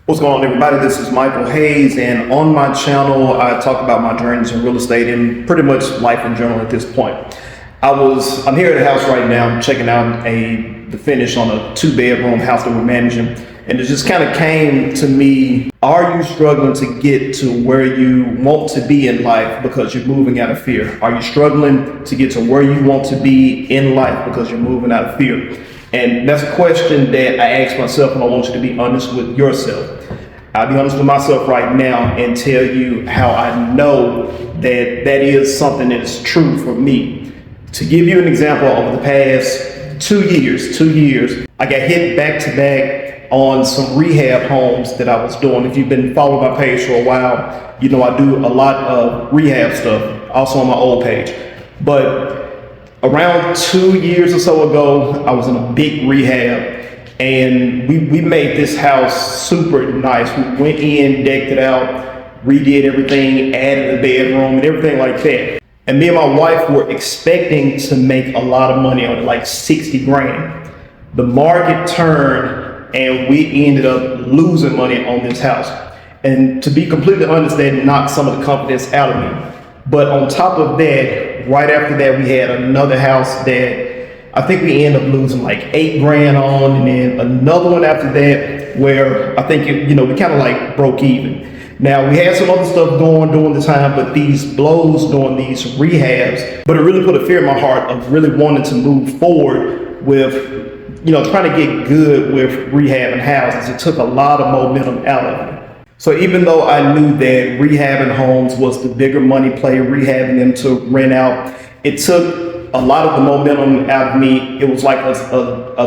What's going on, everybody? This is Michael Hayes, and on my channel I talk about my journeys in real estate and pretty much life in general at this point. I'm here at the house right now checking out the finish on a 2-bedroom house that we're managing, and it just kind of came to me, are you struggling to get to where you want to be in life because you're moving out of fear? Are you struggling to get to where you want to be in life because you're moving out of fear? And that's a question that I ask myself, and I want you to be honest with yourself. I'll be honest with myself right now and tell you how I know that is something that is true for me. To give you an example, over the past 2 years, I got hit back to back on some rehab homes that I was doing. If you've been following my page for a while, you know I do a lot of rehab stuff, also on my old page. But around 2 years or so ago, I was in a big rehab, and we made this house super nice. We went in, decked it out, redid everything, added a bedroom and everything like that. And me and my wife were expecting to make a lot of money on it, like 60 grand. The market turned and we ended up losing money on this house. And to be completely honest, that knocked some of the confidence out of me. But on top of that, right after that, we had another house that I think we ended up losing like 8 grand on, and then another one after that where I think we kind of like broke even. Now, we had some other stuff going during the time, but these blows during these rehabs, but it really put a fear in my heart of really wanting to move forward with, trying to get good with rehabbing houses. It took a lot of momentum out of it. So even though I knew that rehabbing homes was the bigger money play, rehabbing them to rent out, it took a lot of the momentum out of me. It was like a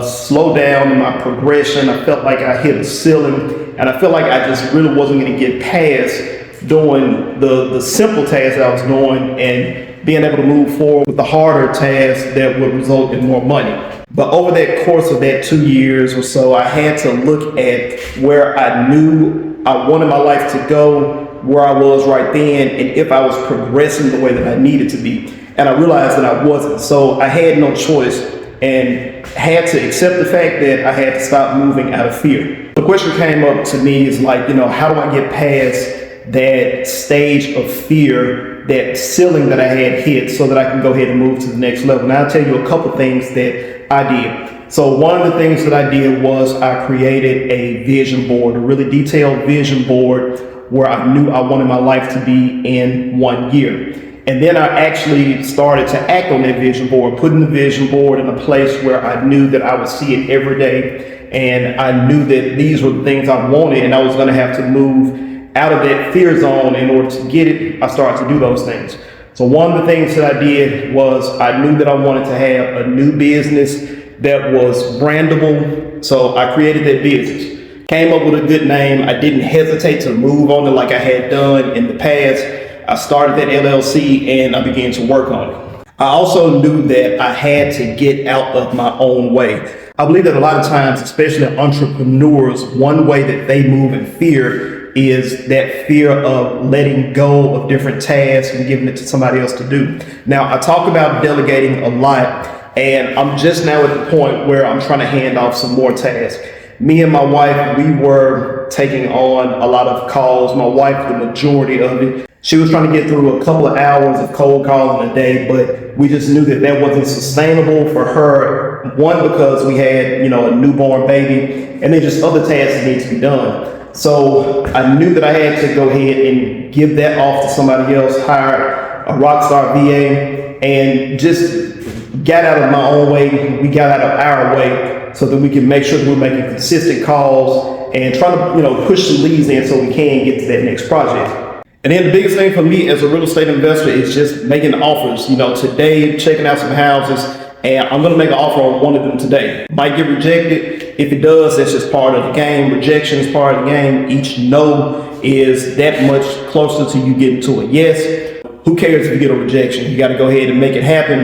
slowdown in my progression. I felt like I hit a ceiling, and I felt like I just really wasn't going to get past doing the simple tasks that I was doing and being able to move forward with the harder tasks that would result in more money. But over that course of that 2 years or so, I had to look at where I knew I wanted my life to go, where I was right then, and if I was progressing the way that I needed to be. And I realized that I wasn't. So I had no choice and had to accept the fact that I had to stop moving out of fear. The question came up to me is like, how do I get past that stage of fear, that ceiling that I had hit, so that I can go ahead and move to the next level? And I'll tell you a couple things that I did. So one of the things that I did was I created a vision board, a really detailed vision board where I knew I wanted my life to be in 1 year. And then I actually started to act on that vision board, putting the vision board in a place where I knew that I would see it every day. And I knew that these were the things I wanted, and I was going to have to move out of that fear zone in order to get it. I started to do those things. So one of the things that I did was I knew that I wanted to have a new business that was brandable. So I created that business. Came up with a good name. I didn't hesitate to move on it like I had done in the past. I started that LLC and I began to work on it. I also knew that I had to get out of my own way. I believe that a lot of times, especially entrepreneurs, one way that they move in fear is that fear of letting go of different tasks and giving it to somebody else to do. Now, I talk about delegating a lot, and I'm just now at the point where I'm trying to hand off some more tasks. Me and my wife, we were taking on a lot of calls. My wife, the majority of it. She was trying to get through a couple of hours of cold calling a day, but we just knew that wasn't sustainable for her. One, because we had, a newborn baby, and then just other tasks that need to be done. So I knew that I had to go ahead and give that off to somebody else, hire a rockstar VA, and just got out of my own way. We got out of our way so that we can make sure that we're making consistent calls and trying to, push some leads in so we can get to that next project. And then the biggest thing for me as a real estate investor is just making offers. Today, checking out some houses, and I'm going to make an offer on one of them today. Might get rejected. If it does, that's just part of the game. Rejection is part of the game. Each no is that much closer to you getting to a yes. Who cares if you get a rejection? You got to go ahead and make it happen,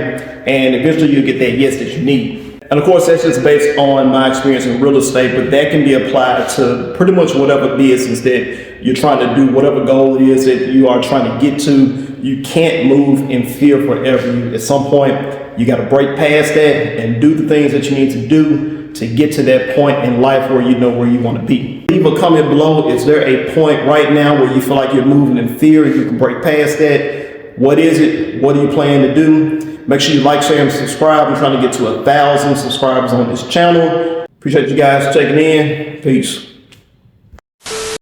and eventually you'll get that yes that you need. And of course, that's just based on my experience in real estate, but that can be applied to pretty much whatever business that you're trying to do, whatever goal it is that you are trying to get to. You can't move in fear forever. At some point, you got to break past that and do the things that you need to do to get to that point in life where you know where you want to be. leave a comment below. Is there a point right now where you feel like you're moving in fear and you can break past that? What is it? What do you plan to do? Make sure you like, share, and subscribe. I'm trying to get to 1,000 subscribers on this channel. Appreciate you guys checking in. Peace.